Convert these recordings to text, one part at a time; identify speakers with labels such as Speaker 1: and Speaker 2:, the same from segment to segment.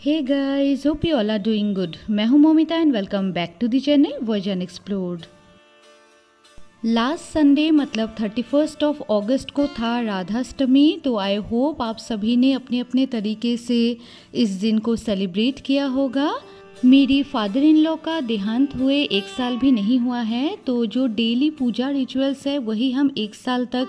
Speaker 1: Hey guys, hope you all are doing good. मैं हूं Momita and welcome back to the channel Voyage Unexplored. Last Sunday मतलब 31 of अगस्त को था राधाष्टमी। तो I hope आप सभी ने अपने अपने तरीके से इस दिन को सेलिब्रेट किया होगा। मेरी फादर इन लॉ का देहांत हुए 1 साल भी नहीं हुआ है, तो जो डेली पूजा रिचुअल्स है वही हम 1 साल तक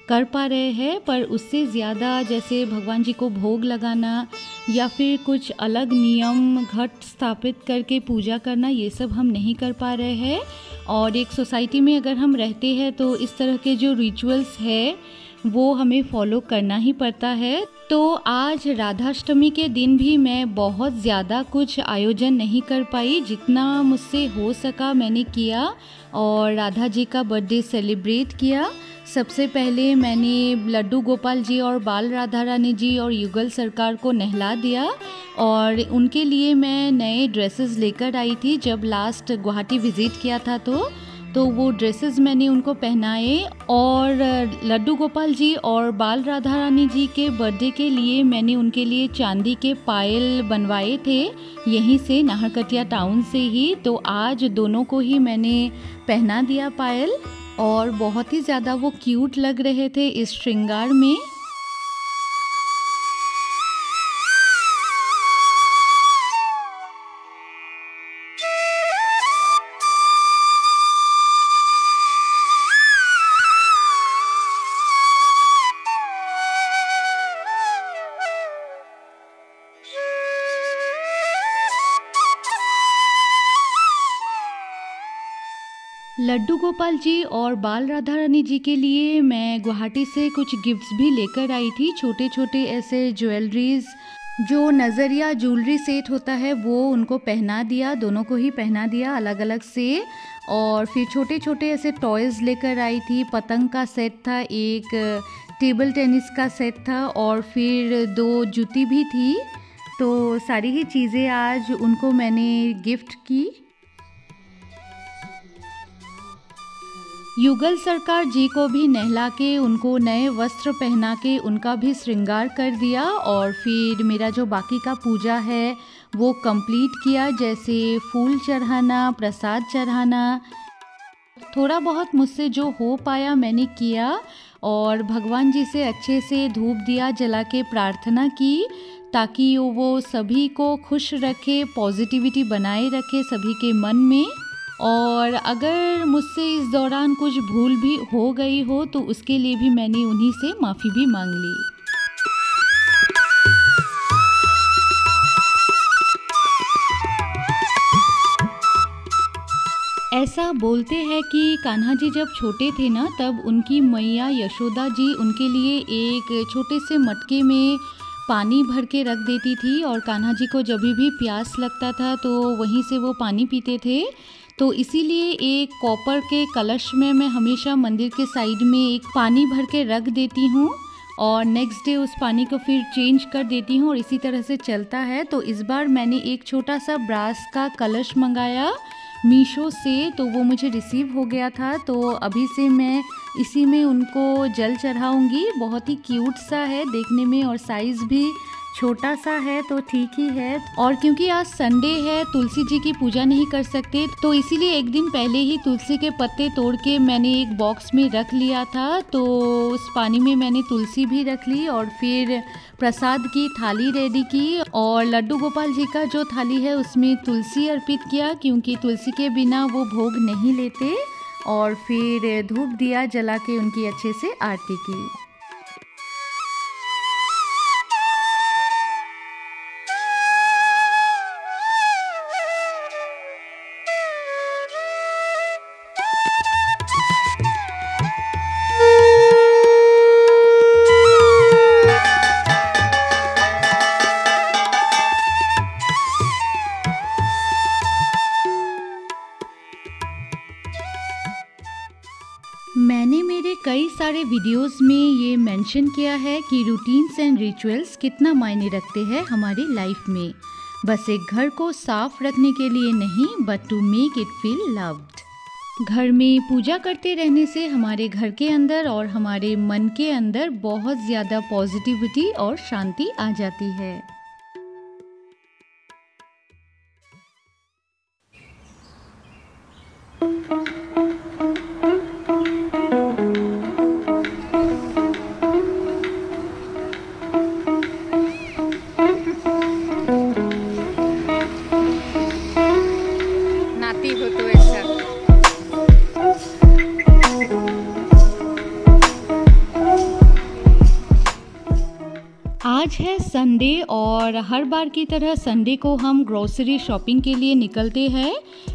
Speaker 1: कर पा रहे हैं, पर उससे ज़्यादा जैसे भगवान जी को भोग लगाना या फिर कुछ अलग नियम घट स्थापित करके पूजा करना, ये सब हम नहीं कर पा रहे हैं। और एक सोसाइटी में अगर हम रहते हैं तो इस तरह के जो रिचुअल्स है वो हमें फॉलो करना ही पड़ता है। तो आज राधाष्टमी के दिन भी मैं बहुत ज़्यादा कुछ आयोजन नहीं कर पाई, जितना मुझसे हो सका मैंने किया और राधा जी का बर्थडे सेलिब्रेट किया। सबसे पहले मैंने लड्डू गोपाल जी और बाल राधा रानी जी और युगल सरकार को नहला दिया और उनके लिए मैं नए ड्रेसेस लेकर आई थी। जब लास्ट गुवाहाटी विज़िट किया था तो वो ड्रेसेस मैंने उनको पहनाए और लड्डू गोपाल जी और बाल राधा रानी जी के बर्थडे के लिए मैंने उनके लिए चांदी के पायल बनवाए थे यहीं से, नाहरकटिया टाउन से ही। तो आज दोनों को ही मैंने पहना दिया पायल और बहुत ही ज़्यादा वो क्यूट लग रहे थे इस श्रृंगार में। लड्डू गोपाल जी और बाल राधा रानी जी के लिए मैं गुवाहाटी से कुछ गिफ्ट्स भी लेकर आई थी। छोटे छोटे ऐसे ज्वेलरीज, जो नज़रिया ज्वेलरी सेट होता है वो उनको पहना दिया, दोनों को ही पहना दिया अलग अलग से। और फिर छोटे छोटे ऐसे टॉयज़ लेकर आई थी। पतंग का सेट था, एक टेबल टेनिस का सेट था और फिर 2 जूती भी थी। तो सारी ही चीज़ें आज उनको मैंने गिफ्ट की। युगल सरकार जी को भी नहला के उनको नए वस्त्र पहना के उनका भी श्रृंगार कर दिया और फिर मेरा जो बाकी का पूजा है वो कंप्लीट किया, जैसे फूल चढ़ाना, प्रसाद चढ़ाना, थोड़ा बहुत मुझसे जो हो पाया मैंने किया और भगवान जी से अच्छे से धूप दिया जला के प्रार्थना की ताकि वो सभी को खुश रखे, पॉजिटिविटी बनाए रखे सभी के मन में। और अगर मुझसे इस दौरान कुछ भूल भी हो गई हो तो उसके लिए भी मैंने उन्हीं से माफ़ी भी मांग ली। ऐसा बोलते हैं कि कान्हा जी जब छोटे थे ना, तब उनकी मैया यशोदा जी उनके लिए एक छोटे से मटके में पानी भर के रख देती थी और कान्हा जी को जब भी प्यास लगता था तो वहीं से वो पानी पीते थे। तो इसीलिए एक कॉपर के कलश में मैं हमेशा मंदिर के साइड में एक पानी भर के रख देती हूँ और नेक्स्ट डे उस पानी को फिर चेंज कर देती हूँ और इसी तरह से चलता है। तो इस बार मैंने एक छोटा सा ब्रास का कलश मंगाया मीशो से, तो वो मुझे रिसीव हो गया था। तो अभी से मैं इसी में उनको जल चढ़ाऊँगी। बहुत ही क्यूट सा है देखने में और साइज़ भी छोटा सा है तो ठीक ही है। और क्योंकि आज संडे है, तुलसी जी की पूजा नहीं कर सकते, तो इसीलिए एक दिन पहले ही तुलसी के पत्ते तोड़ के मैंने एक बॉक्स में रख लिया था। तो उस पानी में मैंने तुलसी भी रख ली और फिर प्रसाद की थाली रेडी की और लड्डू गोपाल जी का जो थाली है उसमें तुलसी अर्पित किया, क्योंकि तुलसी के बिना वो भोग नहीं लेते। और फिर धूप दिया जला के उनकी अच्छे से आरती की। मैंने मेरे कई सारे वीडियोस में ये मेंशन किया है कि रूटीन्स एंड रिचुअल्स कितना मायने रखते हैं हमारी लाइफ में। बस एक घर को साफ रखने के लिए नहीं, but to make it feel loved. घर में पूजा करते रहने से हमारे घर के अंदर और हमारे मन के अंदर बहुत ज़्यादा पॉजिटिविटी और शांति आ जाती है।
Speaker 2: नाती हो तो ऐसा।
Speaker 1: आज है संडे और हर बार की तरह संडे को हम ग्रोसरी शॉपिंग के लिए निकलते हैं।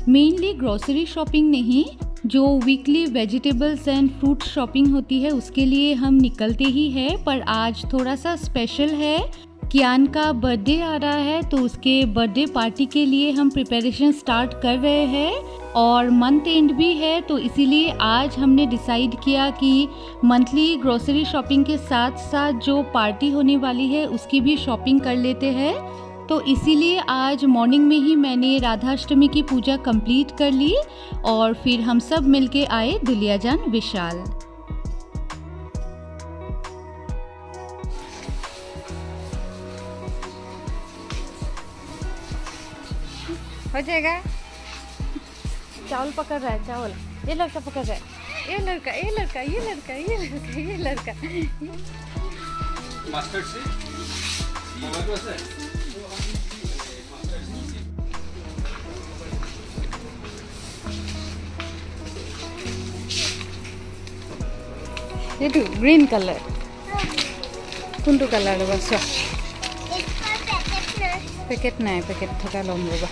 Speaker 1: मेनली ग्रोसरी शॉपिंग नहीं, जो weekly vegetables and fruit shopping होती है उसके लिए हम निकलते ही हैं। पर आज थोड़ा सा स्पेशल है, कियान का बर्थडे आ रहा है तो उसके बर्थडे पार्टी के लिए हम प्रिपरेशन स्टार्ट कर रहे हैं और मंथ एंड भी है, तो इसीलिए आज हमने डिसाइड किया कि मंथली ग्रोसरी शॉपिंग के साथ साथ जो पार्टी होने वाली है उसकी भी शॉपिंग कर लेते हैं। तो इसीलिए आज मॉर्निंग में ही मैंने राधाष्टमी की पूजा कंप्लीट कर ली और फिर हम सब मिलके आए दुलियाजान विशाल।
Speaker 2: हो जाएगा।
Speaker 1: चावल पकड़ रहा है, चावल ये लड़का पकड़ रहा है,
Speaker 2: ये लड़का ये लड़का ये लड़का ये लड़का ये लड़का।
Speaker 3: मास्टर्ड से
Speaker 2: ये तो ग्रीन कलर कुंटू कलर बस पैकेट नहीं, पैकेट थका लो बाबा।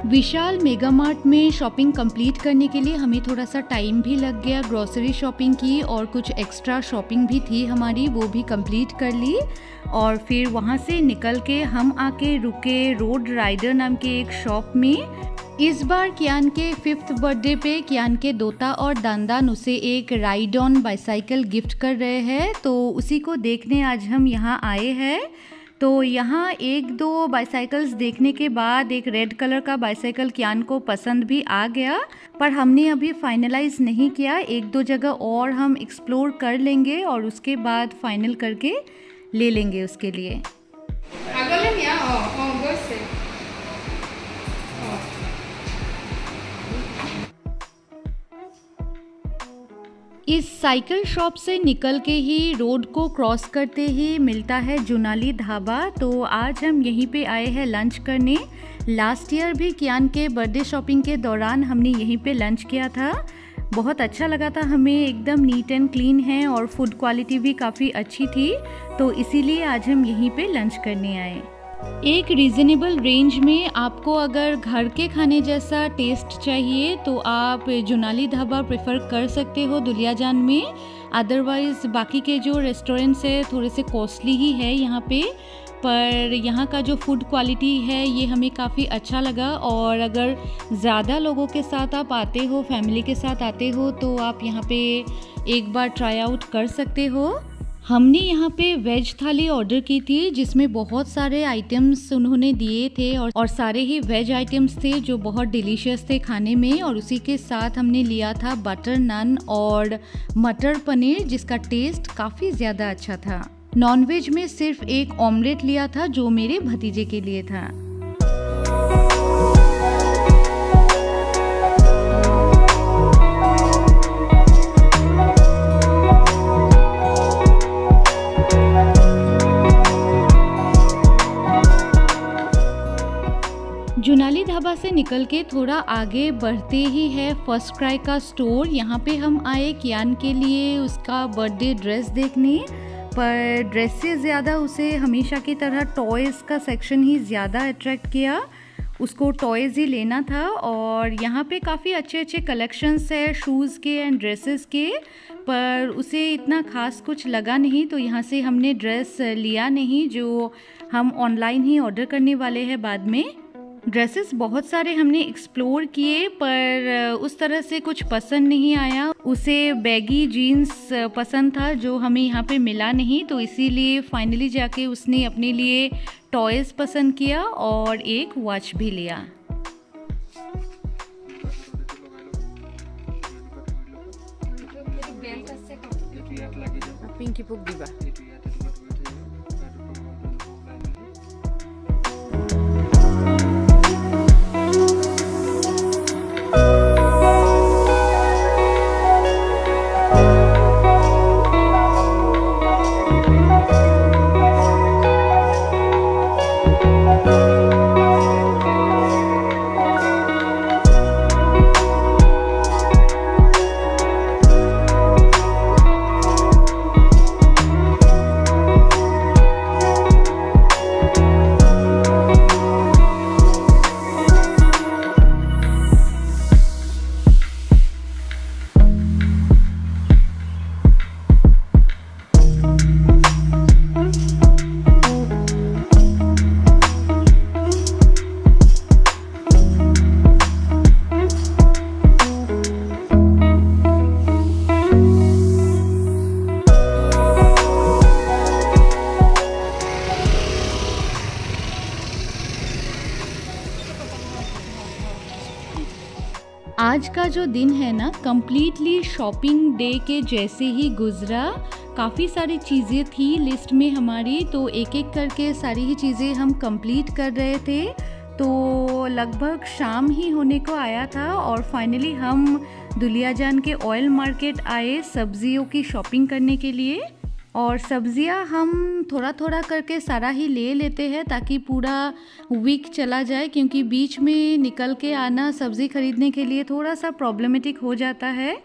Speaker 1: विशाल मेगा मार्ट में शॉपिंग कंप्लीट करने के लिए हमें थोड़ा सा टाइम भी लग गया। ग्रोसरी शॉपिंग की और कुछ एक्स्ट्रा शॉपिंग भी थी हमारी, वो भी कंप्लीट कर ली और फिर वहाँ से निकल के हम आके रुके रोड राइडर नाम के एक शॉप में। इस बार कियान के 5th बर्थडे पे कियान के दोता और दानदान उसे एक राइड ऑन बाइसाइकिल गिफ्ट कर रहे हैं, तो उसी को देखने आज हम यहाँ आए हैं। तो यहाँ एक दो बाइसाइकिल्स देखने के बाद एक रेड कलर का बाइसाइकिल कियान को पसंद भी आ गया, पर हमने अभी फाइनलाइज नहीं किया। एक दो जगह और हम एक्सप्लोर कर लेंगे और उसके बाद फाइनल करके ले लेंगे उसके लिए। इस साइकिल शॉप से निकल के ही रोड को क्रॉस करते ही मिलता है जुनाली ढाबा, तो आज हम यहीं पे आए हैं लंच करने। लास्ट ईयर भी कियान के बर्थडे शॉपिंग के दौरान हमने यहीं पे लंच किया था, बहुत अच्छा लगा था हमें। एकदम नीट एंड क्लीन है और फूड क्वालिटी भी काफ़ी अच्छी थी, तो इसीलिए आज हम यहीं पे लंच करने आए। एक रीज़नेबल रेंज में आपको अगर घर के खाने जैसा टेस्ट चाहिए तो आप जुनाली ढाबा प्रेफर कर सकते हो दुलियाजान में। अदरवाइज़ बाकी के जो रेस्टोरेंट्स है थोड़े से कॉस्टली ही है यहाँ पे, पर यहाँ का जो फूड क्वालिटी है ये हमें काफ़ी अच्छा लगा। और अगर ज़्यादा लोगों के साथ आप आते हो, फैमिली के साथ आते हो, तो आप यहाँ पे एक बार ट्राई आउट कर सकते हो। हमने यहाँ पे वेज थाली ऑर्डर की थी जिसमें बहुत सारे आइटम्स उन्होंने दिए थे और सारे ही वेज आइटम्स थे जो बहुत डिलीशियस थे खाने में। और उसी के साथ हमने लिया था बटर नान और मटर पनीर जिसका टेस्ट काफ़ी ज़्यादा अच्छा था। नॉनवेज में सिर्फ एक ऑमलेट लिया था जो मेरे भतीजे के लिए था। जुनाली ढाबा से निकल के थोड़ा आगे बढ़ते ही है फर्स्ट क्राई का स्टोर। यहाँ पे हम आए कियान के लिए उसका बर्थडे ड्रेस देखने, पर ड्रेस से ज़्यादा उसे हमेशा की तरह टॉयज़ का सेक्शन ही ज़्यादा अट्रैक्ट किया। उसको टॉयज़ ही लेना था और यहाँ पे काफ़ी अच्छे अच्छे कलेक्शंस है शूज़ के एंड ड्रेसेस के, पर उसे इतना ख़ास कुछ लगा नहीं, तो यहाँ से हमने ड्रेस लिया नहीं जो हम ऑनलाइन ही ऑर्डर करने वाले हैं बाद में। ड्रेसेस बहुत सारे हमने एक्सप्लोर किए पर उस तरह से कुछ पसंद नहीं आया। उसे बैगी जीन्स पसंद था जो हमें यहाँ पे मिला नहीं, तो इसीलिए फाइनली जाके उसने अपने लिए टॉयज़ पसंद किया और एक वॉच भी लिया।
Speaker 2: पिंकी पुक दिबा
Speaker 1: आज का जो दिन है ना कम्प्लीटली शॉपिंग डे के जैसे ही गुजरा। काफ़ी सारी चीज़ें थी लिस्ट में हमारी, तो एक एक करके सारी ही चीज़ें हम कंप्लीट कर रहे थे। तो लगभग शाम ही होने को आया था और फाइनली हम दुलियाजान के ऑयल मार्केट आए सब्जियों की शॉपिंग करने के लिए। और सब्जियां हम थोड़ा थोड़ा करके सारा ही ले लेते हैं ताकि पूरा वीक चला जाए, क्योंकि बीच में निकल के आना सब्ज़ी खरीदने के लिए थोड़ा सा प्रॉब्लमेटिक हो जाता है।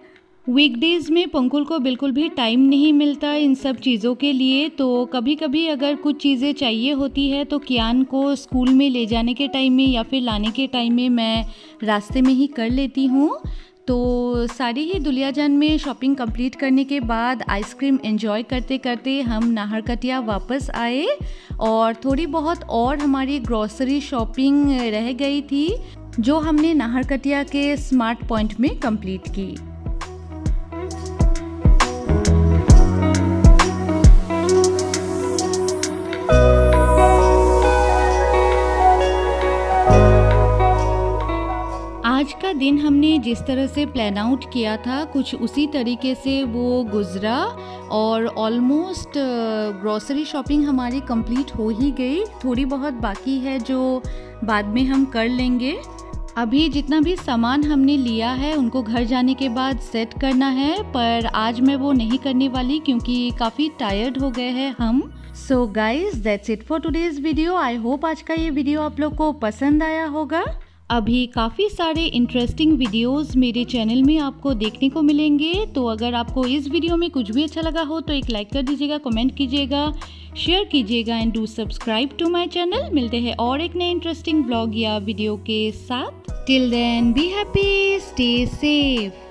Speaker 1: वीकडेज़ में पंकुल को बिल्कुल भी टाइम नहीं मिलता इन सब चीज़ों के लिए, तो कभी कभी अगर कुछ चीज़ें चाहिए होती है तो कियान को स्कूल में ले जाने के टाइम में या फिर लाने के टाइम में मैं रास्ते में ही कर लेती हूँ। तो सारी ही दुलियाजान में शॉपिंग कंप्लीट करने के बाद आइसक्रीम एंजॉय करते करते हम नाहरकटिया वापस आए और थोड़ी बहुत और हमारी ग्रॉसरी शॉपिंग रह गई थी जो हमने नाहरकटिया के स्मार्ट पॉइंट में कंप्लीट की। आज का दिन हमने जिस तरह से प्लान आउट किया था कुछ उसी तरीके से वो गुजरा और ऑलमोस्ट ग्रॉसरी शॉपिंग हमारी कंप्लीट हो ही गई। थोड़ी बहुत बाकी है जो बाद में हम कर लेंगे। अभी जितना भी सामान हमने लिया है उनको घर जाने के बाद सेट करना है, पर आज मैं वो नहीं करने वाली क्योंकि काफ़ी टायर्ड हो गए हैं हम। So guys that's it for today's video. I hope आज का ये वीडियो आप लोग को पसंद आया होगा। अभी काफ़ी सारे इंटरेस्टिंग वीडियोस मेरे चैनल में आपको देखने को मिलेंगे, तो अगर आपको इस वीडियो में कुछ भी अच्छा लगा हो तो एक लाइक कर दीजिएगा, कमेंट कीजिएगा, शेयर कीजिएगा and do subscribe to my channel. मिलते हैं और एक नए इंटरेस्टिंग ब्लॉग या वीडियो के साथ। Till then be happy, stay safe.